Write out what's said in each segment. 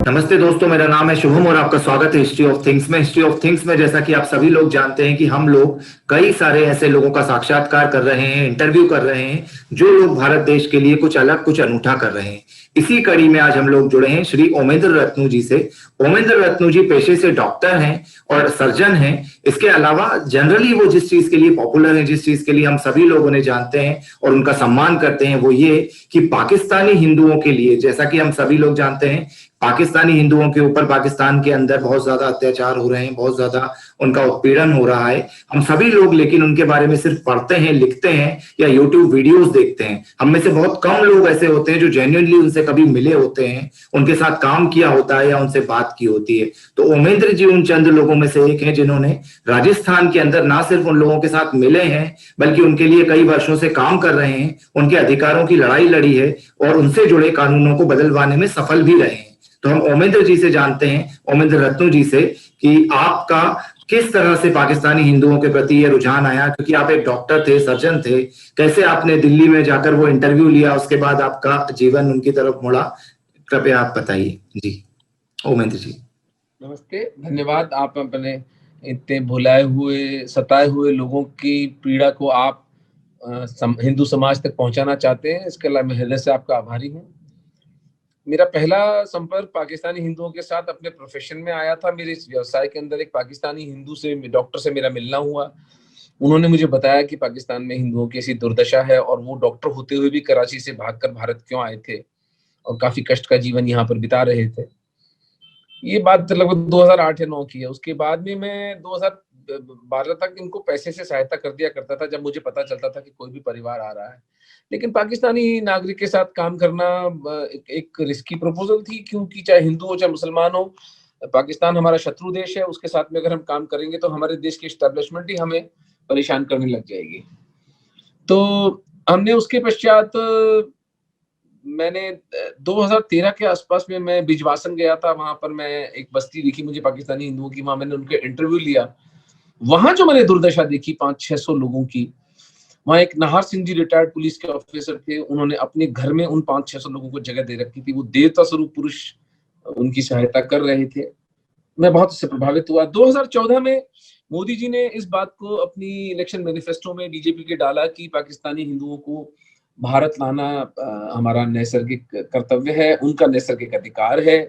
नमस्ते दोस्तों, मेरा नाम है शुभम और आपका स्वागत है हिस्ट्री ऑफ थिंग्स में। हिस्ट्री ऑफ थिंग्स में जैसा कि आप सभी लोग जानते हैं कि हम लोग कई सारे ऐसे लोगों का साक्षात्कार कर रहे हैं, इंटरव्यू कर रहे हैं जो लोग भारत देश के लिए कुछ अलग कुछ अनूठा कर रहे हैं। इसी कड़ी में आज हम लोग जुड़े हैं श्री ओमेंद्र रत्नू जी से। ओमेंद्र रत्नू जी पेशे से डॉक्टर हैं और सर्जन हैं। इसके अलावा जनरली वो जिस चीज के लिए पॉपुलर है, जिस चीज के लिए हम सभी लोग उन्हें जानते हैं और उनका सम्मान करते हैं, वो ये कि पाकिस्तानी हिंदुओं के लिए, जैसा कि हम सभी लोग जानते हैं, पाकिस्तानी हिंदुओं के ऊपर पाकिस्तान के अंदर बहुत ज्यादा अत्याचार हो रहे हैं, बहुत ज्यादा उनका उत्पीड़न हो रहा है। हम सभी लोग लेकिन उनके बारे में सिर्फ पढ़ते हैं, लिखते हैं या यूट्यूब वीडियोस देखते हैं। हम में से बहुत कम लोग ऐसे होते हैं जो जेन्युइनली उनसे कभी मिले होते हैं, उनके साथ काम किया होता है या उनसे बात की होती है। तो ओमेंद्र जी उन चंद लोगों में से एक हैं जिन्होंने राजस्थान के अंदर ना सिर्फ उन लोगों के साथ मिले हैं बल्कि उनके लिए कई वर्षों से काम कर रहे हैं, उनके अधिकारों की लड़ाई लड़ी है और उनसे जुड़े कानूनों को बदलवाने में सफल भी रहे हैं। तो हम ओमेंद्र जी से जानते हैं, ओमेंद्र रत्नू जी से, कि आपका किस तरह से पाकिस्तानी हिंदुओं के प्रति ये रुझान आया, क्योंकि आप एक डॉक्टर थे, सर्जन थे। कैसे आपने दिल्ली में जाकर वो इंटरव्यू लिया, उसके बाद आपका जीवन उनकी तरफ मुड़ा, कृपया आप बताइए। जी ओमेंद्र जी। नमस्ते, धन्यवाद। आप अपने इतने भुलाए हुए, सताए हुए लोगों की पीड़ा को आप हिंदू समाज तक पहुंचाना चाहते हैं, इसके लिए मैं हृदय से आपका आभारी हूं। मेरा पहला संपर्क पाकिस्तानी हिंदुओं के साथ अपने प्रोफेशन में आया था। मेरे इस व्यवसाय के अंदर एक पाकिस्तानी हिंदू से, डॉक्टर से मेरा मिलना हुआ। उन्होंने मुझे बताया कि पाकिस्तान में हिंदुओं की ऐसी दुर्दशा है और वो डॉक्टर होते हुए भी कराची से भागकर भारत क्यों आए थे और काफी कष्ट का जीवन यहाँ पर बिता रहे थे। ये बात लगभग 2008 या 9 की है। उसके बाद में मैं 2012 तक इनको पैसे से सहायता कर दिया करता था जब मुझे पता चलता था कि कोई भी परिवार आ रहा है। लेकिन पाकिस्तानी नागरिक के साथ काम करना एक रिस्की प्रपोजल थी, क्योंकि चाहे हिंदू हो चाहे मुसलमान हो, पाकिस्तान हमारा शत्रु देश है। उसके साथ में अगर हम काम करेंगे तो हमारे देश की एस्टेब्लिशमेंट ही हमें परेशान करने लग जाएगी। तो हमने उसके पश्चात मैंने 2013 के आसपास में मैं बिजवासन गया था। वहां पर मैं एक बस्ती दिखी मुझे पाकिस्तानी हिंदुओं की, वहां मैंने उनके इंटरव्यू लिया। वहां जो मैंने दुर्दशा देखी 500-600 लोगों की, वहां एक नाहर सिंह जी रिटायर्ड पुलिस के ऑफिसर थे, उन्होंने अपने घर में उन 500-600 लोगों को जगह दे रखी थी। वो देवता स्वरूप पुरुष उनकी सहायता कर रहे थे। मैं बहुत इससे प्रभावित हुआ। 2014 में मोदी जी ने इस बात को अपनी इलेक्शन मैनिफेस्टो में बीजेपी के डाला कि पाकिस्तानी हिंदुओं को भारत लाना हमारा नैसर्गिक कर्तव्य है, उनका नैसर्गिक अधिकार है।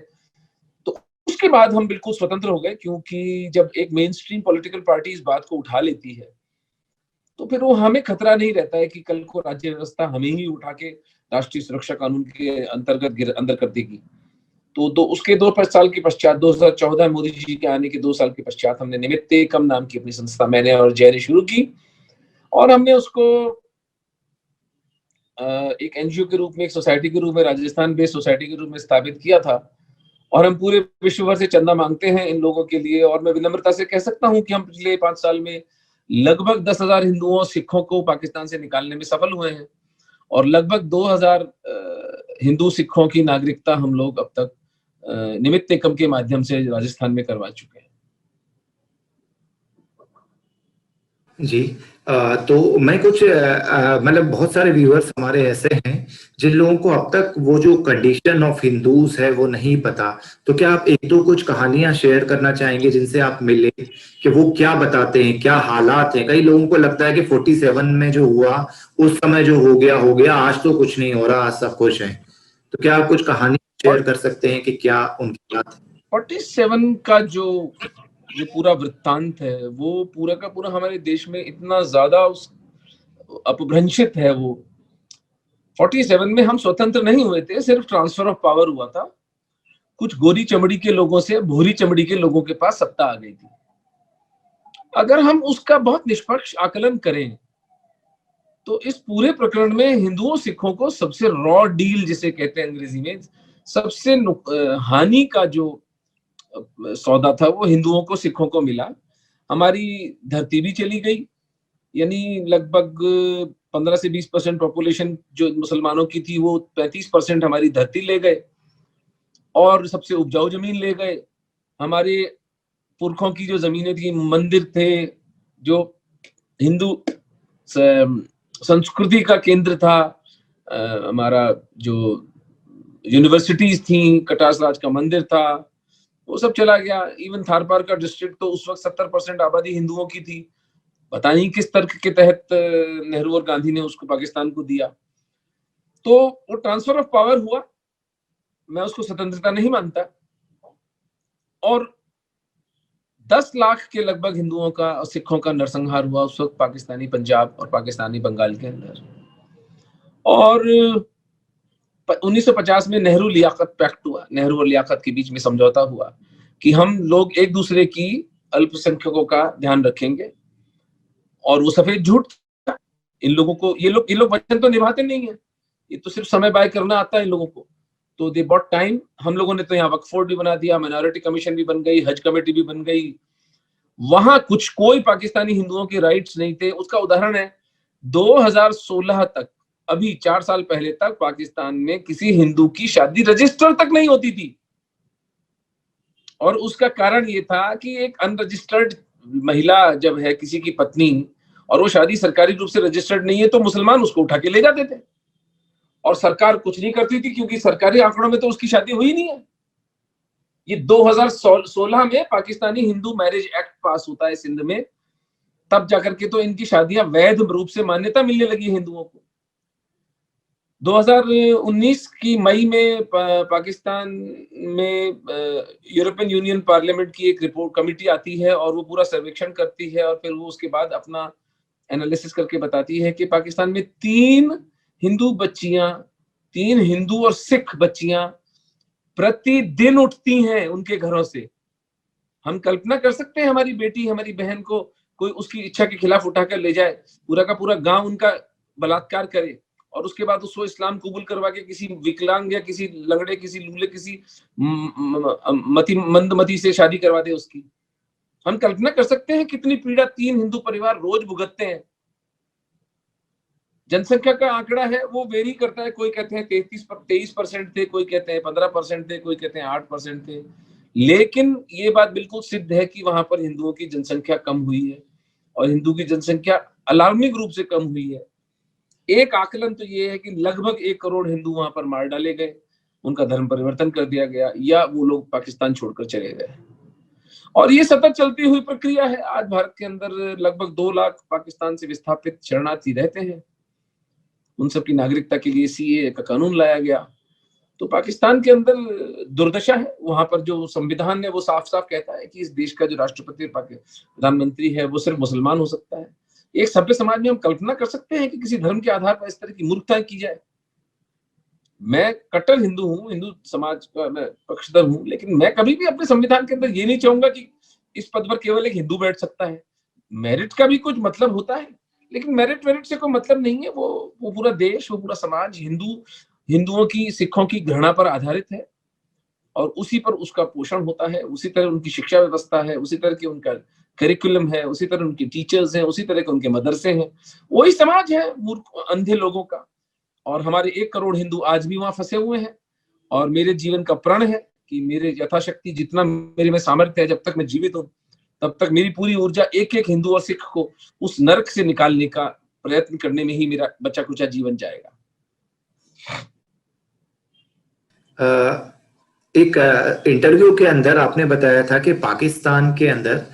तो उसके बाद हम बिल्कुल स्वतंत्र हो गए, क्योंकि जब एक मेन स्ट्रीम पॉलिटिकल पार्टी इस बात को उठा लेती है तो फिर वो हमें खतरा नहीं रहता है कि कल को राज्य व्यवस्था हमें ही उठा के राष्ट्रीय सुरक्षा कानून के अंतर्गत अंदर कर देगी। तो उसके 2 साल के पश्चात, 2014 मोदी जी के आने के 2 साल के पश्चात, हमने निमित्त एकम नाम की अपनी संस्था, मैंने और जय ने शुरू की और हमने उसको एक एनजीओ के रूप में, एक सोसाइटी के रूप में, राजस्थान बेस्ड सोसाइटी के रूप में स्थापित किया था। और हम पूरे विश्व भर से चंदा मांगते हैं इन लोगों के लिए। और मैं विनम्रता से कह सकता हूं कि हम पिछले 5 साल में लगभग 10,000 हिंदुओं, सिखों को पाकिस्तान से निकालने में सफल हुए हैं और लगभग 2,000 हिंदू सिखों की नागरिकता हम लोग अब तक निमित्त एकम के माध्यम से राजस्थान में करवा चुके हैं। जी तो मैं कुछ मतलब बहुत सारे व्यूअर्स हमारे ऐसे हैं जिन लोगों को अब तक वो जो कंडीशन ऑफ हिंदूज है वो नहीं पता। तो क्या आप एक दो कुछ कहानियां शेयर करना चाहेंगे जिनसे आप मिले, कि वो क्या बताते हैं, क्या हालात हैं? कई लोगों को लगता है कि 47 में जो हुआ उस समय जो हो गया, आज तो कुछ नहीं हो रहा, आज सब खुश है। तो क्या आप कुछ कहानी शेयर कर सकते हैं कि क्या उनकी बात है? 47 का जो पूरा वृत्तांत है वो पूरा का पूरा हमारे देश में इतना ज्यादा अपभ्रंशित है। वो 47 में हम स्वतंत्र नहीं हुए थे, सिर्फ ट्रांसफर ऑफ पावर हुआ था। कुछ गोरी चमड़ी के लोगों से भूरी चमड़ी के लोगों के पास सत्ता आ गई थी। अगर हम उसका बहुत निष्पक्ष आकलन करें तो इस पूरे प्रकरण में हिंदुओं सिखों को सबसे रॉ डील जिसे कहते हैं अंग्रेजी में, सबसे हानि का जो सौदा था वो हिंदुओं को, सिखों को मिला। हमारी धरती भी चली गई, यानी लगभग 15 से 20% पॉपुलेशन जो मुसलमानों की थी वो 35% हमारी धरती ले गए और सबसे उपजाऊ जमीन ले गए। हमारे पुरखों की जो जमीनें थी, मंदिर थे, जो हिंदू संस्कृति का केंद्र था, हमारा जो यूनिवर्सिटीज थी, कटास राज का मंदिर था, वो सब चला गया। इवन थारपार का डिस्ट्रिक्ट तो उस वक्त 70% आबादी हिंदुओं की थी। पता नहीं किस तर्क के तहत नेहरू और गांधी ने उसको पाकिस्तान को दिया। तो वो ट्रांसफर ऑफ पावर हुआ, मैं उसको स्वतंत्रता नहीं मानता। और 10 लाख के लगभग हिंदुओं का और सिखों का नरसंहार हुआ उस वक्त पाकिस्तानी पंजाब और पाकिस्तानी बंगाल के अंदर। और 1950 में नेहरू लियाकत पैक्ट हुआ, नेहरू और लियाकत के बीच में समझौता हुआ कि हम लोग एक दूसरे की अल्पसंख्यकों का ध्यान रखेंगे। और वो सफेद झूठ था। इन लोगों को ये लोग वचन तो निभाते नहीं है, ये तो सिर्फ समय बाय करना आता है इन लोगों को। तो दे बॉट टाइम। हम लोगों ने तो यहाँ वक्फ बोर्ड भी बना दिया, माइनॉरिटी कमीशन भी बन गई, हज कमेटी भी बन गई। वहां कोई पाकिस्तानी हिंदुओं के राइट्स नहीं थे। उसका उदाहरण है 2016 तक, अभी 4 साल पहले तक पाकिस्तान में किसी हिंदू की शादी रजिस्टर तक नहीं होती थी। और उसका कारण ये था कि एक अनरजिस्टर्ड महिला जब है किसी की पत्नी और वो शादी सरकारी रूप से रजिस्टर्ड नहीं है, तो मुसलमान उसको उठा के ले जाते थे और सरकार कुछ नहीं करती थी, क्योंकि सरकारी आंकड़ों में तो उसकी शादी हुई नहीं है। ये 2016 में पाकिस्तानी हिंदू मैरिज एक्ट पास होता है सिंध में, तब जाकर के तो इनकी शादियां वैध रूप से मान्यता मिलने लगी हिंदुओं को। 2019 की मई में पाकिस्तान में यूरोपियन यूनियन पार्लियामेंट की एक रिपोर्ट कमेटी आती है और वो पूरा सर्वेक्षण करती है और फिर वो उसके बाद अपना एनालिसिस करके बताती है कि पाकिस्तान में 3 हिंदू और सिख बच्चियां प्रतिदिन उठती हैं उनके घरों से। हम कल्पना कर सकते हैं हमारी बेटी, हमारी बहन को कोई उसकी इच्छा के खिलाफ उठाकर ले जाए, पूरा का पूरा गांव उनका बलात्कार करे और उसके बाद उसको इस्लाम कबूल करवा के किसी विकलांग या किसी लंगड़े, किसी लूले, किसी मंदमती से शादी करवा दे उसकी। हम कल्पना कर सकते हैं कितनी पीड़ा 3 हिंदू परिवार रोज भुगतते हैं। जनसंख्या का आंकड़ा है वो वेरी करता है, कोई कहते हैं 23% थे, कोई कहते हैं 15% थे, कोई कहते हैं 8% थे। लेकिन ये बात बिल्कुल सिद्ध है कि वहां पर हिंदुओं की जनसंख्या कम हुई है और हिंदू की जनसंख्या अलार्मिंग रूप से कम हुई है। एक आकलन तो ये है कि लगभग 1 करोड़ हिंदू वहां पर मार डाले गए, उनका धर्म परिवर्तन कर दिया गया या वो लोग पाकिस्तान छोड़कर चले गए। और ये सतत चलती हुई प्रक्रिया है। आज भारत के अंदर लगभग 2 लाख पाकिस्तान से विस्थापित शरणार्थी रहते हैं। उन सबकी नागरिकता के लिए सीए का कानून लाया गया। तो पाकिस्तान के अंदर दुर्दशा है। वहां पर जो संविधान है वो साफ साफ कहता है कि इस देश का जो राष्ट्रपति प्रधानमंत्री है वो सिर्फ मुसलमान हो सकता है। एक सभ्य समाज में हम कल्पना कर सकते हैं कि किसी धर्म के आधार पर इस तरह की मूर्खता की जाए। मैं कट्टर हिंदू हूँ, हिंदू समाज का मैं पक्षधर हूँ, लेकिन मैं कभी भी अपने संविधान के अंदर ये नहीं चाहूंगा कि इस पद पर केवल एक हिंदू बैठ सकता है। मेरिट का भी कुछ मतलब होता है, लेकिन मेरिट से कोई मतलब नहीं है। वो पूरा देश, वो पूरा समाज हिंदुओं की, सिखों की घृणा पर आधारित है और उसी पर उसका पोषण होता है। उसी तरह उनकी शिक्षा व्यवस्था है, उसी तरह की उनका करिकुलम है, उसी तरह उनके टीचर्स हैं, उसी तरह के उनके मदरसे हैं। वही समाज है मूर्ख अंधे लोगों का। और हमारे 1 करोड़ हिंदू आज भी वहां फंसे हुए हैं। और मेरे जीवन का प्रण है कि मेरे यथाशक्ति जितना मेरे में सामर्थ्य है, जब तक मैं जीवित हूँ तब तक मेरी पूरी ऊर्जा एक एक हिंदू और सिख को उस नरक से निकालने का प्रयत्न करने में ही मेरा बचा कुचा जीवन जाएगा। एक इंटरव्यू के अंदर आपने बताया था कि पाकिस्तान के अंदर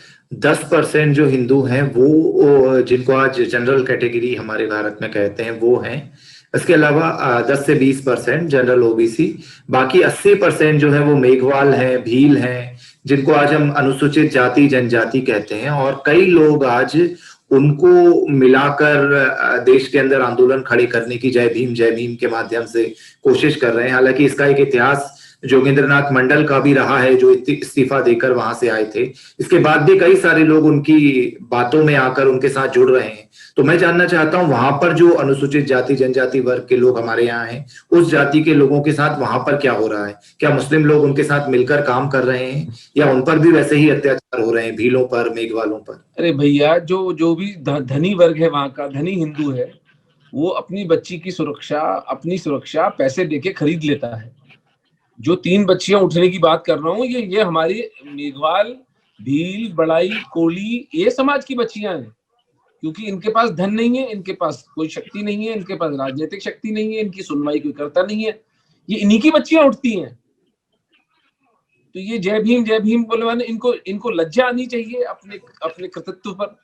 10% जो हिंदू हैं वो जिनको आज जनरल कैटेगरी हमारे भारत में कहते हैं वो हैं। इसके अलावा 10 से 20% जनरल ओबीसी, बाकी 80% जो है वो मेघवाल हैं, भील हैं, जिनको आज हम अनुसूचित जाति जनजाति कहते हैं। और कई लोग आज उनको मिलाकर देश के अंदर आंदोलन खड़े करने की जय भीम के माध्यम से कोशिश कर रहे हैं। हालांकि इसका एक इतिहास जोगेंद्रनाथ मंडल का भी रहा है, जो इस्तीफा देकर वहां से आए थे। इसके बाद भी कई सारे लोग उनकी बातों में आकर उनके साथ जुड़ रहे हैं। तो मैं जानना चाहता हूं, वहां पर जो अनुसूचित जाति जनजाति वर्ग के लोग हमारे यहाँ हैं, उस जाति के लोगों के साथ वहां पर क्या हो रहा है? क्या मुस्लिम लोग उनके साथ मिलकर काम कर रहे हैं या उन पर भी वैसे ही अत्याचार हो रहे हैं, भीलों पर, मेघवालों पर? अरे भैया, जो भी धनी वर्ग है, वहां का धनी हिंदू है, वो अपनी बच्ची की सुरक्षा, अपनी सुरक्षा पैसे देके खरीद लेता है। जो 3 बच्चियां उठने की बात कर रहा हूँ, ये हमारी मेघवाल, भील, बड़ाई, कोली, ये समाज की बच्चियां हैं। क्योंकि इनके पास धन नहीं है, इनके पास कोई शक्ति नहीं है, इनके पास राजनीतिक शक्ति नहीं है, इनकी सुनवाई कोई करता नहीं है। ये इन्हीं की बच्चियां उठती हैं। तो ये जय भीम बोले वाले, इनको लज्जा आनी चाहिए अपने अपने कृतित्व पर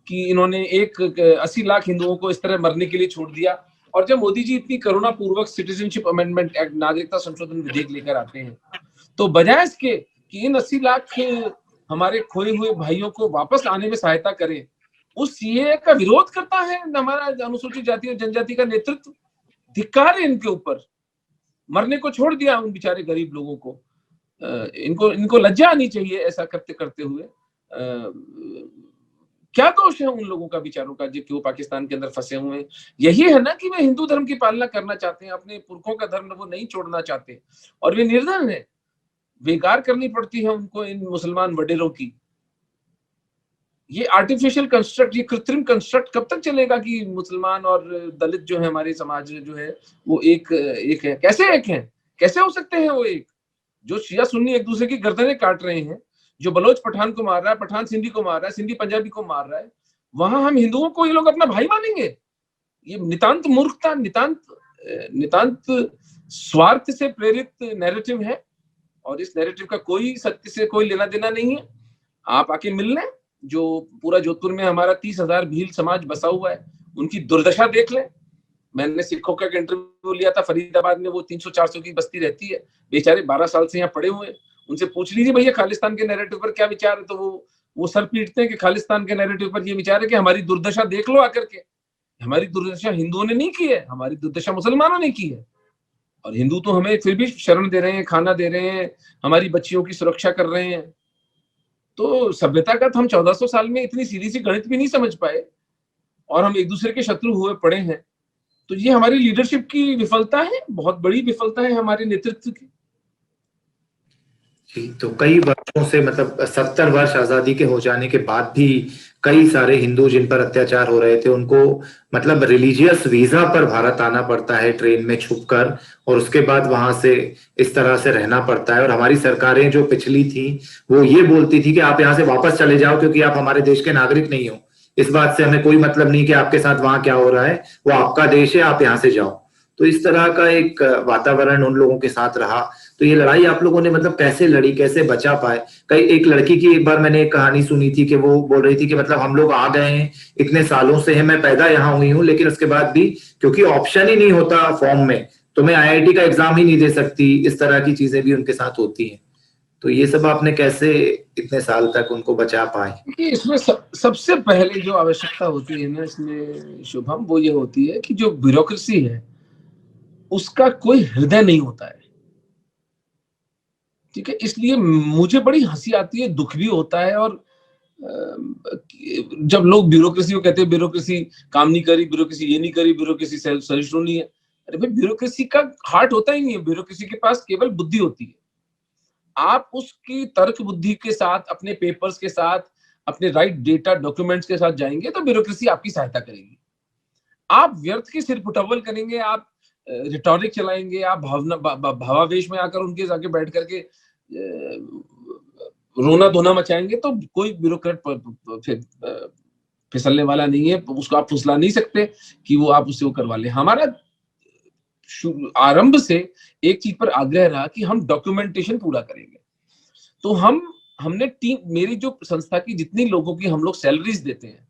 कि इन्होंने 80 लाख हिंदुओं को इस तरह मरने के लिए छोड़ दिया। और जब मोदी जी इतनी करुणा पूर्वक सिटीजनशिप अमेंडमेंट एक्ट, नागरिकता संशोधन विधेयक लेकर आते हैं, तो बजाय इसके कि इन 80 लाख हमारे खोए हुए भाइयों को वापस आने में सहायता करें, उस सीए का विरोध करता है हमारा अनुसूचित जाति और जनजाति का नेतृत्व। धिक्कार है इनके ऊपर, मरने को छोड़ दिया उन बेचारे गरीब लोगों को। इनको लज्जा आनी चाहिए ऐसा करते हुए। क्या दोष है उन लोगों का बेचारों का जो क्यों पाकिस्तान के अंदर फंसे हुए हैं? यही है ना कि वे हिंदू धर्म की पालना करना चाहते हैं, अपने पुरखों का धर्म वो नहीं छोड़ना चाहते, और वे निर्धन है, बेकार करनी पड़ती है उनको इन मुसलमान वडेरों की। ये आर्टिफिशियल कंस्ट्रक्ट, ये कृत्रिम कंस्ट्रक्ट कब तक चलेगा कि मुसलमान और दलित जो है हमारे समाज जो है वो एक है? कैसे एक हैं? कैसे हो सकते हैं वो एक? जो शिया सुन्नी एक दूसरे की गर्दनें काट रहे हैं, जो बलोच पठान को मार रहा है, पठान सिंधी को मार रहा है, सिंधी पंजाबी को मार रहा है, वहां हम हिंदुओं को ये लोग अपना भाई मानेंगे? ये नितांत मूर्खता, नितांत स्वार्थ से प्रेरित नैरेटिव है, और इस नैरेटिव का कोई सत्य से कोई लेना देना नहीं है। आप आके मिल लें, जो पूरा जोधपुर में हमारा 30,000 भील समाज बसा हुआ है, उनकी दुर्दशा देख लें। मैंने सिखों का इंटरव्यू लिया था फरीदाबाद में, वो 300-400 की बस्ती रहती है, बेचारे 12 साल से यहाँ पड़े हुए हैं। उनसे पूछ लीजिए भैया खालिस्तान के नैरेटिव पर क्या विचार है, तो वो सर पीटते हैं कि खालिस्तान के नैरेटिव पर ये विचार है कि हमारी दुर्दशा देख लो आकर के। हमारी दुर्दशा हिंदुओं ने नहीं की है, हमारी दुर्दशा मुसलमानों ने की है। और हिंदू तो हमें फिर भी शरण दे रहे हैं, खाना दे रहे हैं, हमारी बच्चियों की सुरक्षा कर रहे हैं। तो सभ्यता का तो हम 1400 साल में इतनी सीधी सी गणित भी नहीं समझ पाए, और हम एक दूसरे के शत्रु हुए पड़े हैं। तो ये हमारी लीडरशिप की विफलता है, बहुत बड़ी विफलता है हमारे नेतृत्व की। तो कई वर्षों से, मतलब 70 वर्ष आजादी के हो जाने के बाद भी कई सारे हिंदू जिन पर अत्याचार हो रहे थे, उनको मतलब रिलीजियस वीजा पर भारत आना पड़ता है ट्रेन में छुपकर, और उसके बाद वहां से इस तरह से रहना पड़ता है। और हमारी सरकारें जो पिछली थी वो ये बोलती थी कि आप यहाँ से वापस चले जाओ क्योंकि आप हमारे देश के नागरिक नहीं हो, इस बात से हमें कोई मतलब नहीं कि आपके साथ वहां क्या हो रहा है, वो आपका देश है, आप यहाँ से जाओ। तो इस तरह का एक वातावरण उन लोगों के साथ रहा। तो ये लड़ाई आप लोगों ने मतलब कैसे लड़ी, कैसे बचा पाए? कई एक लड़की की एक बार मैंने एक कहानी सुनी थी कि वो बोल रही थी कि मतलब हम लोग आ गए हैं, इतने सालों से है, मैं पैदा यहाँ हुई हूँ, लेकिन उसके बाद भी क्योंकि ऑप्शन ही नहीं होता फॉर्म में, तो मैं आईआईटी का एग्जाम ही नहीं दे सकती। इस तरह की चीजें भी उनके साथ होती हैं। तो ये सब आपने कैसे इतने साल तक उनको बचा पाए? इसमें सबसे पहले जो आवश्यकता होती है ना इसमें शुभम, वो ये होती है कि जो ब्यूरोक्रेसी है उसका कोई हृदय नहीं होता है। ठीक है, इसलिए मुझे बड़ी हंसी आती है, दुख भी होता है। और जब लोग ब्यूरोक्रेसी को कहते हैं ब्यूरोक्रेसी काम नहीं करी, ब्यूरोक्रेसी ये नहीं करी, ब्यूरोक्रेसी सहिष्णु नहीं है। अरे भाई, ब्यूरोक्रेसी का हार्ट होता ही नहीं है, ब्यूरोक्रेसी के पास केवल बुद्धि होती है। आप उसकी तर्क बुद्धि के साथ, अपने पेपर्स के साथ, अपने राइट डेटा डॉक्यूमेंट्स के साथ जाएंगे तो ब्यूरोक्रेसी आपकी सहायता करेगी। आप व्यर्थ की सिर फुटअव्वल करेंगे, आप रिटॉरिक चलाएंगे, आप भावावेश में आकर उनके जाके बैठ करके रोना धोना मचाएंगे, तो कोई ब्यूरोक्रेट फिसलने वाला नहीं है। उसको आप फुसला नहीं सकते कि वो आप उससे वो करवा ले। हमारा आरंभ से एक चीज पर आग्रह रहा कि हम डॉक्यूमेंटेशन पूरा करेंगे। तो हमने टीम, मेरी जो संस्था की जितनी लोगों की हम लोग सैलरीज देते हैं,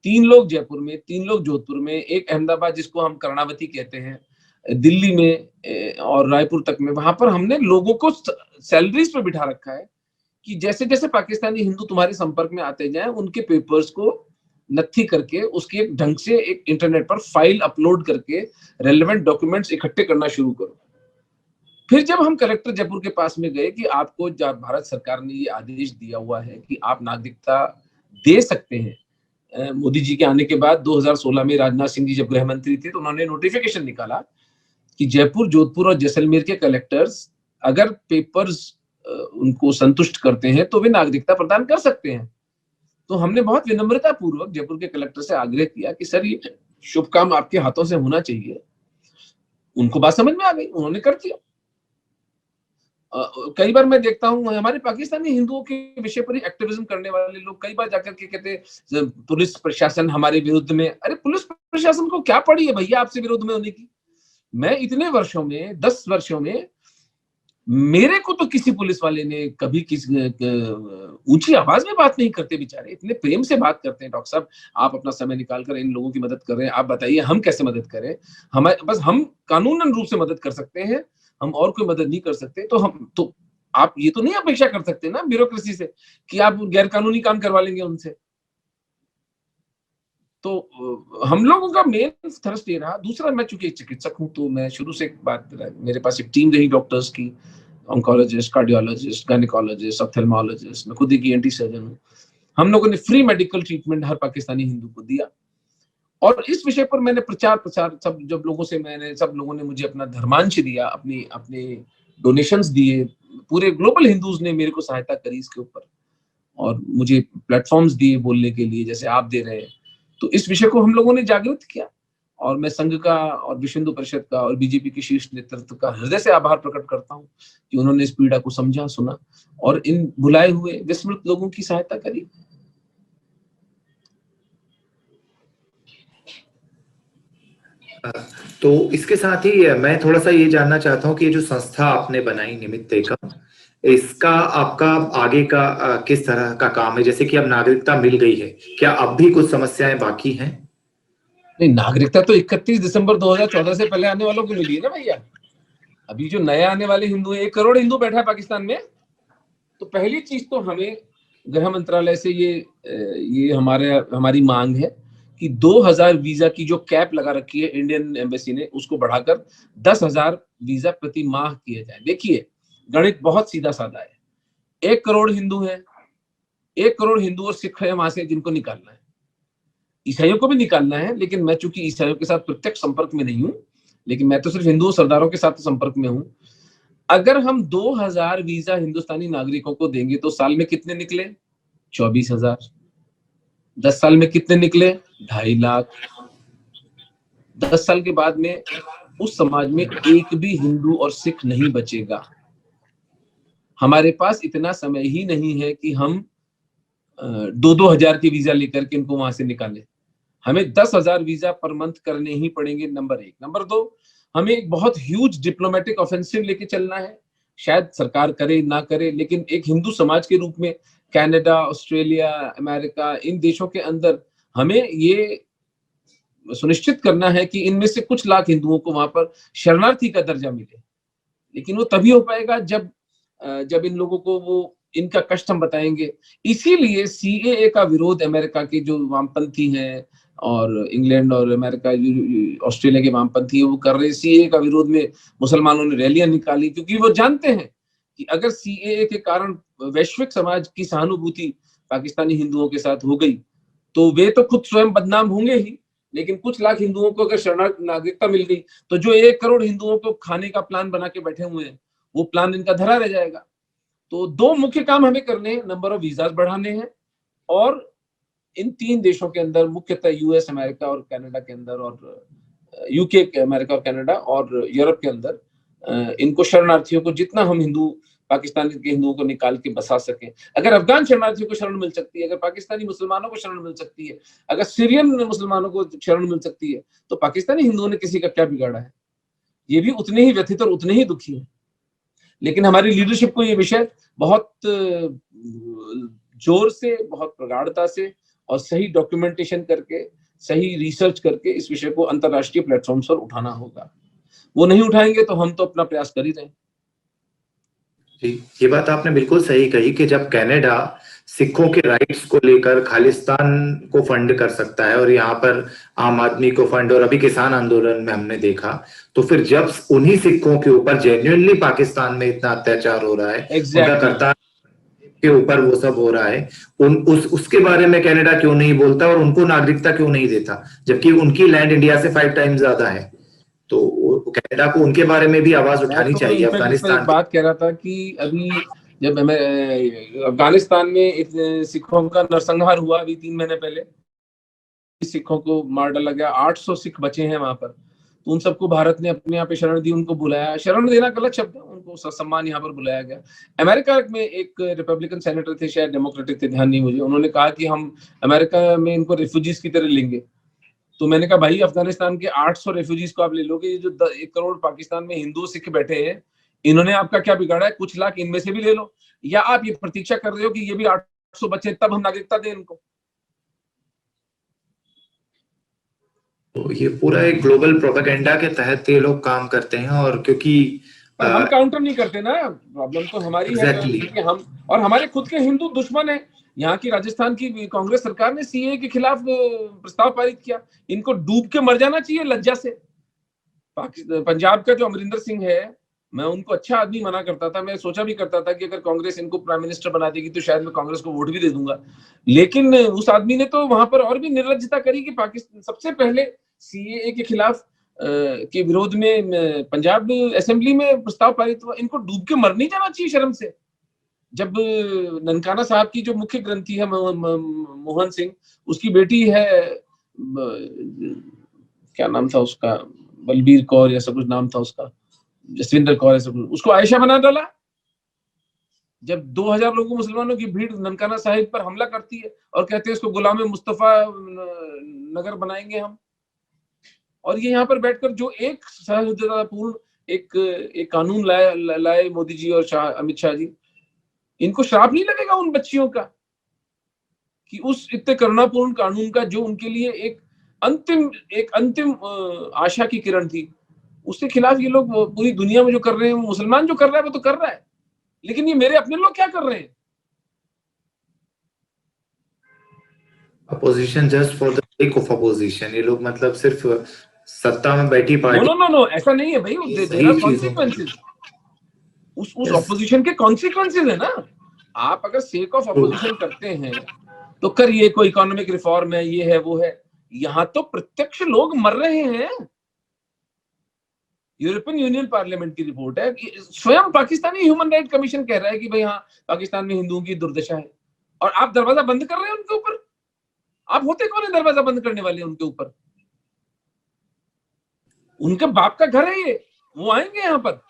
3 लोग जयपुर में, 3 लोग जोधपुर में, एक अहमदाबाद जिसको हम कर्णावती कहते हैं, दिल्ली में और रायपुर तक में, वहां पर हमने लोगों को सैलरीज पर बिठा रखा है कि जैसे जैसे पाकिस्तानी हिंदू तुम्हारे संपर्क में आते जाएं, उनके पेपर्स को नत्थी करके उसकी एक ढंग से एक इंटरनेट पर फाइल अपलोड करके रेलेवेंट डॉक्यूमेंट्स इकट्ठे करना शुरू करो। फिर जब हम कलेक्टर जयपुर के पास में गए कि आपको जब भारत सरकार ने ये आदेश दिया हुआ है कि आप नागरिकता दे सकते हैं, मोदी जी के आने के बाद 2016 में राजनाथ सिंह जी जब गृह मंत्री थे तो उन्होंने नोटिफिकेशन निकाला कि जयपुर, जोधपुर और जैसलमेर के कलेक्टर्स अगर पेपर्स उनको संतुष्ट करते हैं तो वे नागरिकता प्रदान कर सकते हैं। तो हमने बहुत विनम्रता पूर्वक जयपुर के कलेक्टर से आग्रह किया कि सर ये शुभ काम आपके हाथों से होना चाहिए। उनको बात समझ में आ गई, उन्होंने कर दिया। कई बार मैं देखता हूं हमारे पाकिस्तानी हिंदुओं के विषय पर एक्टिविज्म करने वाले लोग कई बार जाकर के कहते पुलिस प्रशासन हमारे विरुद्ध में। अरे पुलिस प्रशासन को क्या पड़ी है भैया आपसे विरोध में होने की? मैं इतने वर्षों में, 10 वर्षों में, मेरे को तो किसी पुलिस वाले ने कभी ऊंची आवाज में बात नहीं करते, बेचारे इतने प्रेम से बात करते हैं। डॉक्टर साहब, आप अपना समय निकाल कर इन लोगों की मदद कर रहे हैं, आप बताइए हम कैसे मदद करें? हमारे बस हम कानूनन रूप से मदद कर सकते हैं, हम और कोई मदद नहीं कर सकते। तो आप ये तो नहीं अपेक्षा कर सकते ना ब्यूरोक्रेसी से कि आप गैर कानूनी काम करवा लेंगे उनसे। तो हम लोगों का मेन थ्रस्ट ये रहा। दूसरा, मैं चूंकि चिकित्सक हूं तो मैं शुरू से एक बात, मेरे पास एक टीम रही डॉक्टर्स की, ऑन्कोलॉजिस्ट, कार्डियोलॉजिस्ट, गायनेकोलॉजिस्ट, ऑप्थेल्मोलॉजिस्ट, मैं खुद एक ENT सर्जन हूँ। हम लोगों ने फ्री मेडिकल ट्रीटमेंट हर पाकिस्तानी हिंदू को दिया। और इस विषय पर मैंने प्रचार सब जब लोगों से सब लोगों ने मुझे अपना धर्मांश दिया, अपने डोनेशंस दिए, पूरे ग्लोबल हिंदूज ने मेरे को सहायता करी इसके ऊपर, और मुझे प्लेटफॉर्म्स दिए बोलने के लिए, जैसे आप दे रहे हैं। तो इस विषय को हम लोगों ने जागृत किया, और मैं संघ का और विश्व हिंदू परिषद का और बीजेपी के शीर्ष नेतृत्व का हृदय से आभार प्रकट करता हूं कि उन्होंने इस पीड़ा को समझा, सुना और इन भुलाए हुए विस्मृत लोगों की सहायता करी। तो इसके साथ ही मैं थोड़ा सा ये जानना चाहता हूँ कि ये जो संस्था आपने बनाई निमित्त एकम, इसका आपका आगे का किस तरह का काम है? जैसे कि अब नागरिकता मिल गई है, क्या अब भी कुछ समस्याएं बाकी हैं? नहीं, नागरिकता तो 31 दिसंबर 2014 से पहले आने वालों को मिली है ना भैया। अभी जो नए आने वाले हिंदू हैं, 1 करोड़ हिंदू बैठा है पाकिस्तान में। तो पहली चीज तो हमें गृह मंत्रालय से ये हमारी मांग है कि 2000 वीजा की जो कैप लगा रखी है इंडियन एम्बेसी ने, उसको बढ़ाकर 10,000 वीजा प्रति माह किए जाए। देखिए, गणित बहुत सीधा साधा है। 1 करोड़ हिंदू है, 1 करोड़ हिंदू और सिख है वहां से, जिनको निकालना है। ईसाइयों को भी निकालना है, लेकिन मैं चूंकि ईसाइयों के साथ प्रत्यक्ष संपर्क में नहीं हूं, लेकिन मैं तो सिर्फ हिंदू सरदारों के साथ संपर्क में हूं। अगर हम 2000 वीजा हिंदुस्तानी नागरिकों को देंगे तो साल में कितने निकले? 24,000। 10 साल में कितने निकले? 2.5 लाख। 10 साल के बाद में उस समाज में एक भी हिंदू और सिख नहीं बचेगा। हमारे पास इतना समय ही नहीं है कि हम 2-2 हजार की वीजा लेकर के इनको वहां से निकालें। हमें 10,000 वीजा पर मंथ करने ही पड़ेंगे, नंबर 1। नंबर 2, हमें एक बहुत ह्यूज डिप्लोमेटिक ऑफेंसिव लेके चलना है। शायद सरकार करे ना करे, लेकिन एक हिंदू समाज के रूप में कनाडा, ऑस्ट्रेलिया, अमेरिका, इन देशों के अंदर हमें ये सुनिश्चित करना है कि इनमें से कुछ लाख हिंदुओं को वहां पर शरणार्थी का दर्जा मिले। लेकिन वो तभी हो पाएगा जब इन लोगों को वो इनका कष्ट हम बताएंगे। इसीलिए CAA का विरोध अमेरिका के जो वामपंथी हैं और इंग्लैंड और अमेरिका, ऑस्ट्रेलिया के वामपंथी वो कर रहे हैं। CAA का विरोध में मुसलमानों ने रैलियां निकाली, क्योंकि वो जानते हैं कि अगर CAA के कारण वैश्विक समाज की सहानुभूति पाकिस्तानी हिंदुओं के साथ हो गई तो वे तो खुद स्वयं बदनाम होंगे ही, लेकिन कुछ लाख हिंदुओं को अगर शरणार्थी नागरिकता मिल गई तो जो 1 करोड़ हिंदुओं को खाने का प्लान बना के बैठे हुए हैं, वो प्लान इनका धरा रह जाएगा। तो 2 मुख्य काम हमें करने हैं, नंबर ऑफ वीजाज बढ़ाने हैं, और इन 3 देशों के अंदर, मुख्यतः US, अमेरिका और कनाडा के अंदर, और UK, अमेरिका और कनाडा और यूरोप के अंदर इनको शरणार्थियों को, जितना हम पाकिस्तानी के हिंदुओं को निकाल के बसा सकें। अगर अफगान शरणार्थियों को शरण मिल सकती है, अगर पाकिस्तानी मुसलमानों को शरण मिल सकती है, अगर सीरियन मुसलमानों को शरण मिल सकती है, तो पाकिस्तानी हिंदुओं ने किसी का क्या बिगाड़ा है? ये भी उतने ही व्यथित और उतने ही दुखी है। लेकिन हमारी लीडरशिप को ये विषय बहुत जोर से, बहुत प्रगाढ़ता से और सही डॉक्यूमेंटेशन करके, सही रिसर्च करके इस विषय को अंतरराष्ट्रीय प्लेटफॉर्म्स पर उठाना होगा। वो नहीं उठाएंगे तो हम तो अपना प्रयास कर ही रहे हैं। जी, ये बात आपने बिल्कुल सही कही कि जब कनाडा सिखों के राइट्स को लेकर खालिस्तान को फंड कर सकता है और यहाँ पर आम आदमी को फंड, और अभी किसान आंदोलन में हमने देखा, तो फिर जब उन्हीं सिखों के ऊपर जेन्युइनली पाकिस्तान में इतना अत्याचार हो रहा है, उनका करतार के ऊपर वो सब हो रहा है, उसके बारे में कनाडा क्यों नहीं बोलता और उनको नागरिकता क्यों नहीं देता, जबकि उनकी लैंड इंडिया से 5 टाइम्स ज्यादा है। तो कनाडा को उनके बारे में भी आवाज उठानी चाहिए। अफगानिस्तान, बात कह रहा था कि अभी जब अफगानिस्तान में सिखों का नरसंहार हुआ अभी 3 महीने पहले, सिखों को मार डाला गया, 800 सिख बचे हैं वहां पर। तो उन सबको भारत ने अपने यहाँ पे शरण दी, उनको बुलाया। शरण देना गलत शब्द है, उनको सम्मान यहाँ पर बुलाया गया। अमेरिका में एक रिपब्लिकन सेनेटर थे, शायद डेमोक्रेटिक थे, ध्यान नहीं मुझे, उन्होंने कहा कि हम अमेरिका में इनको रिफ्यूजीज की तरह लेंगे। तो मैंने कहा भाई अफगानिस्तान के 800 रेफ्यूजीज को आप ले लोगे, ये जो 1 करोड़ पाकिस्तान में हिंदू सिख बैठे हैं, इन्होंने आपका क्या बिगाड़ा है? कुछ लाख इनमें से भी ले लो, या आप ये प्रतीक्षा कर रहे हो कि ये भी 800 बच्चे तब हम नागरिकता दें इनको? तो ये पूरा एक ग्लोबल प्रोपेगेंडा के तहत ये लोग काम करते हैं, और क्योंकि पर हम काउंटर नहीं करते ना, प्रॉब्लम तो हमारी Exactly. है कि हम और हमारे खुद के हिंदू दुश्मन है। यहाँ की राजस्थान की कांग्रेस सरकार ने सीए के खिलाफ प्रस्ताव पारित किया, इनको डूब के मर जाना चाहिए लज्जा से। पंजाब का जो अमरिंदर सिंह है, मैं उनको अच्छा आदमी मना करता था, मैं सोचा भी करता था कि अगर कांग्रेस इनको प्राइम मिनिस्टर बना देगी तो शायद मैं कांग्रेस को वोट भी दे दूंगा, लेकिन उस आदमी ने तो वहां पर और भी निर्लज्जता करी कि पाकिस्तान सबसे पहले सीएए के खिलाफ के विरोध में पंजाब असेंबली में प्रस्ताव पारित हुआ। इनको डूब के मर नहीं जाना चाहिए शर्म से? जब ननकाना साहब की जो मुख्य ग्रंथी है मोहन सिंह, उसकी बेटी है क्या नाम था उसका, बलबीर कौर या सब कुछ नाम था उसका, जसविंदर कौर ऐसा कुछ, उसको आयशा बना डाला। जब 2000 लोगों मुसलमानों की भीड़ ननकाना साहिब पर हमला करती है और कहते हैं इसको गुलाम मुस्तफा नगर बनाएंगे हम, और ये यहाँ पर बैठकर जो एक सहिष्णुतापूर्ण एक कानून लाए मोदी जी और अमित शाह जी, इनको श्राप नहीं लगेगा उन बच्चियों का कि उस इतने करुणापूर्ण कानून का जो उनके लिए एक अंतिम आशा की किरण थी, उसके खिलाफ ये लोग पूरी दुनिया में जो कर रहे हैं, मुसलमान जो कर रहा है वो तो कर रहा है, लेकिन ये मेरे अपने लोग क्या कर रहे हैं? Opposition just for the sake of opposition, ये लोग मतलब सिर्फ सत्ता में बैठी पार्टी। नो, ऐसा नहीं है भाई, देयर आर कॉन्सिक्वेंसेस। उस ऑपोजिशन के कॉन्सिक्वेंसेस है ना। आप अगर सेक ऑफ अपोजिशन करते हैं तो करिए, कोई इकोनॉमिक रिफॉर्म है, ये है वो है, यहां तो प्रत्यक्ष लोग मर रहे हैं। यूरोपियन यूनियन पार्लियामेंट की रिपोर्ट है, स्वयं पाकिस्तानी ह्यूमन राइट कमीशन कह रहा है कि भाई हाँ, पाकिस्तान में हिंदुओं की दुर्दशा है, और आप दरवाजा बंद कर रहे हैं उनके ऊपर। आप होते कौन है दरवाजा बंद करने वाले उनके ऊपर? उनके बाप का घर है ये, वो आएंगे यहाँ पर,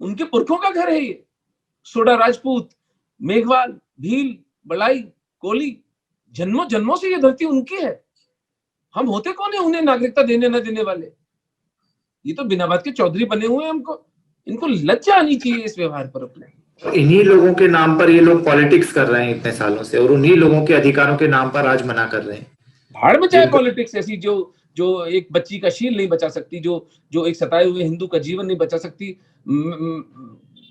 उनके पुरखों का घर है ये। सोडा राजपूत, मेघवाल, भील, बड़ाई, कोली, जन्मों जन्मों से ये धरती उनकी है। हम होते कौन है उन्हें नागरिकता देने न देने वाले? ये तो बिना बात के चौधरी बने हुए हैं। इनको लज्जा आनी चाहिए इस व्यवहार पर अपने। इन्हीं लोगों के नाम पर ये लोग पॉलिटिक्स कर रहे हैं इतने सालों से, और उन्हीं लोगों के अधिकारों के नाम पर आज मना कर रहे हैं। भाड़ में चाहे पॉलिटिक्स ऐसी जो एक बच्ची का शील नहीं बचा सकती, जो एक सताए हुए हिंदू का जीवन नहीं बचा सकती,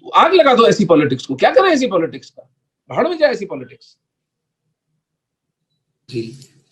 आग लगा दो ऐसी पॉलिटिक्स को। क्या करें ऐसी पॉलिटिक्स का? भाड़ में जाए ऐसी पॉलिटिक्स। जी,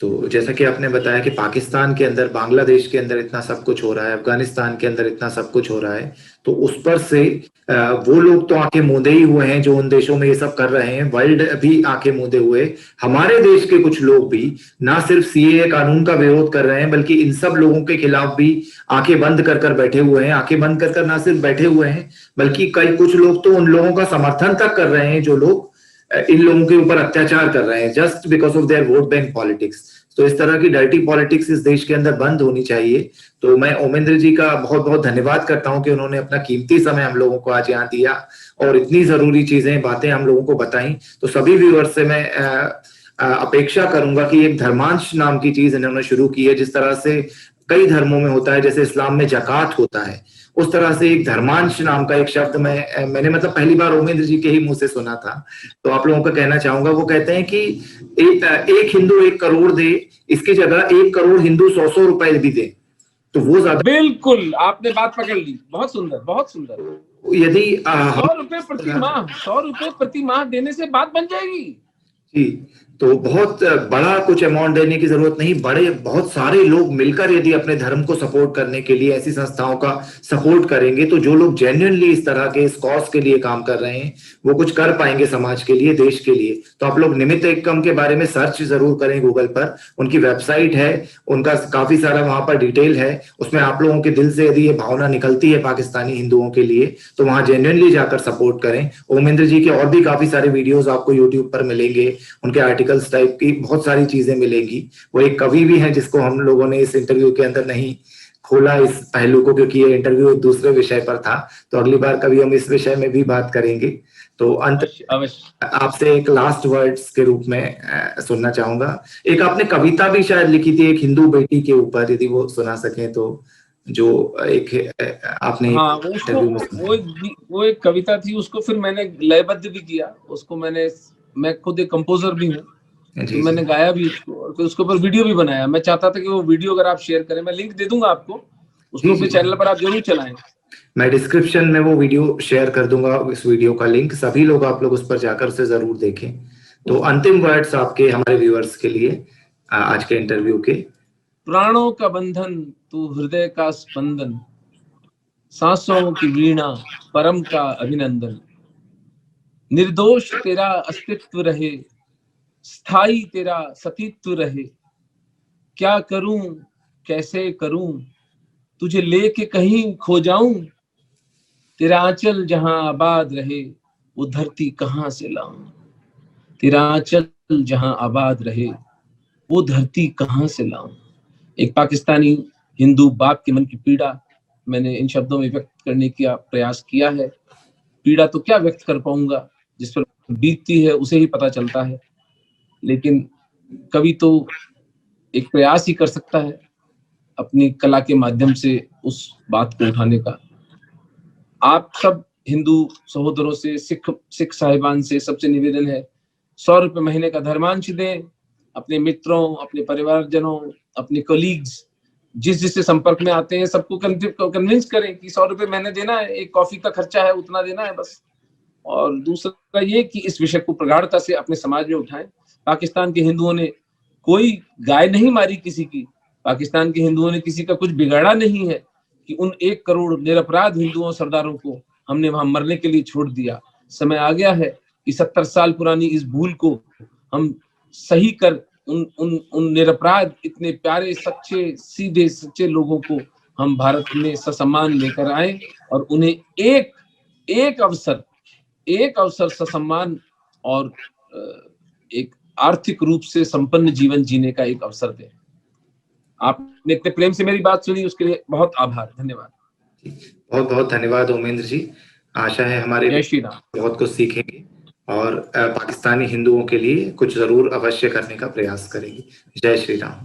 तो जैसा कि आपने बताया कि पाकिस्तान के अंदर, बांग्लादेश के अंदर इतना सब कुछ हो रहा है, अफगानिस्तान के अंदर इतना सब कुछ हो रहा है, तो उस पर से वो लोग तो आंखें मूंदे ही हुए हैं जो उन देशों में ये सब कर रहे हैं। वर्ल्ड भी आंखें मूंदे हुए। हमारे देश के कुछ लोग भी ना सिर्फ सीएए कानून का विरोध कर रहे हैं, बल्कि इन सब लोगों के खिलाफ भी आंखें बंद कर बैठे हुए हैं। आंखें बंद कर ना सिर्फ बैठे हुए हैं, बल्कि कुछ लोग तो उन लोगों का समर्थन तक कर रहे हैं जो लोग इन लोगों के ऊपर अत्याचार कर रहे हैं, just because of their vote bank politics. तो इस तरह की डर्टी पॉलिटिक्स इस देश के अंदर बंद होनी चाहिए। तो मैं ओमेंद्र जी का बहुत बहुत धन्यवाद करता हूं कि उन्होंने अपना कीमती समय हम लोगों को आज यहाँ दिया और इतनी जरूरी चीजें, बातें हम लोगों को बताई। तो सभी व्यूअर्स से मैं अपेक्षा करूंगा कि एक धर्मांश नाम की चीज इन्होंने शुरू की है, जिस तरह से कई धर्मों में होता है, जैसे इस्लाम में जकात होता है, उस तरह से एक धर्मांश नाम का एक शब्द मैंने मतलब पहली बार ओमेंद्र जी के ही मुंह से सुना था। तो आप लोगों को कहना चाहूंगा, वो कहते हैं कि एक हिंदू 1 करोड़ दे, इसकी जगह 1 करोड़ हिंदू 100 रुपए भी दे, तो वो ज्यादा। बिल्कुल आपने बात पकड़ ली, बहुत सुंदर, बहुत सुंदर। यदि 100 रुपए प्रति माह देने से बात बन जाएगी जी। तो बहुत बड़ा कुछ अमाउंट देने की जरूरत नहीं, बहुत सारे लोग मिलकर यदि अपने धर्म को सपोर्ट करने के लिए ऐसी संस्थाओं का सपोर्ट करेंगे, तो जो लोग जेन्युइनली इस तरह के इस कॉज के लिए काम कर रहे हैं वो कुछ कर पाएंगे समाज के लिए, देश के लिए। तो आप लोग निमित्त एकम के बारे में सर्च जरूर करें गूगल पर, उनकी वेबसाइट है, उनका काफी सारा वहां पर डिटेल है। उसमें आप लोगों के दिल से यदि ये भावना निकलती है पाकिस्तानी हिंदुओं के लिए, तो वहां जेन्युइनली जाकर सपोर्ट करें। ओमेंद्र जी के और भी काफी सारे वीडियोज आपको यूट्यूब पर मिलेंगे, उनके आर्टिकल्स टाइप की बहुत सारी चीजें मिलेंगी। वो एक कवि भी हैं जिसको हम लोगों ने इस इंटरव्यू के अंदर नहीं खोला इस पहलू को, क्योंकि ये इंटरव्यू एक दूसरे विषय पर था, तो अगली बार कभी हम इस विषय में भी बात करेंगे। तो अंत अवश्य आपसे एक लास्ट वर्ड्स के रूप में सुनना चाहूंगा। एक आपने कविता भी शायद लिखी थी एक हिंदू बेटी के ऊपर, यदि वो सुना सके तो, जो एक आपने हाँ, उसको इंटरव्यू में सुनाई। वो एक कविता थी, उसको फिर मैंने लयबद्ध भी किया। उसको मैं खुद एक कंपोजर भी हूँ, तो जी मैंने जी गाया भी उसको, और फिर उसके ऊपर वीडियो भी बनाया। मैं चाहता था कि वो वीडियो अगर आप शेयर करें, मैं लिंक दे दूंगा आपको, उसको जी अपने जी, चैनल पर आप जरूर चलाएं। मैं डिस्क्रिप्शन में वो वीडियो शेयर कर दूंगा, इस वीडियो का लिंक, सभी लोग आप लोग उस पर जाकर उसे जरूर देखें। तो अंतिम वर्ड्स आपके हमारे व्यूअर्स के लिए आज के इंटरव्यू के। प्राणों का बंधन तू हृदय का स्पंदन, सांसों की वीणा परम का अभिनंदन, निर्दोष तेरा अस्तित्व रहे, स्थाई तेरा सतीत्व रहे, क्या करूं कैसे करूं, तुझे लेके कहीं खो जाऊं, तेरा आंचल जहां आबाद रहे, वो धरती कहां से लाऊं, तेरा आंचल जहां आबाद रहे, वो धरती कहां से लाऊं। एक पाकिस्तानी हिंदू बाप के मन की पीड़ा मैंने इन शब्दों में व्यक्त करने का प्रयास किया है। पीड़ा तो क्या व्यक्त कर पाऊंगा, जिस पर बीतती है उसे ही पता चलता है, लेकिन कवि तो एक प्रयास ही कर सकता है अपनी कला के माध्यम से उस बात को उठाने का। आप सब हिंदू सहोदरों से, सिख साहिबान से सबसे निवेदन है, 100 रुपए महीने का धर्मांश दें। अपने मित्रों, अपने परिवारजनों, अपने कोलीग्स, जिससे संपर्क में आते हैं, सबको कन्विंस करें कि 100 रुपए महीने देना है, एक कॉफी का खर्चा है, उतना देना है बस। और दूसरा ये कि इस विषय को प्रगाढ़ता से अपने समाज में उठाएं। पाकिस्तान के हिंदुओं ने कोई गाय नहीं मारी किसी की, पाकिस्तान के हिंदुओं ने किसी का कुछ बिगाड़ा नहीं है कि उन 1 करोड़ निरपराध हिंदुओं सरदारों को हमने वहां मरने के लिए छोड़ दिया। समय आ गया है कि 70 साल पुरानी इस भूल को हम सही कर उन निरपराध, इतने प्यारे, सच्चे, सीधे सच्चे लोगों को हम भारत में ससम्मान लेकर आए और उन्हें एक अवसर ससम्मान और एक आर्थिक रूप से संपन्न जीवन जीने का एक अवसर दें। आपने इतने प्रेम से मेरी बात सुनी, उसके लिए बहुत आभार, धन्यवाद। बहुत बहुत धन्यवाद उमेंद्र जी। आशा है हमारे जय श्री राम। बहुत कुछ सीखेंगे और पाकिस्तानी हिंदुओं के लिए कुछ जरूर अवश्य करने का प्रयास करेंगे। जय श्री राम।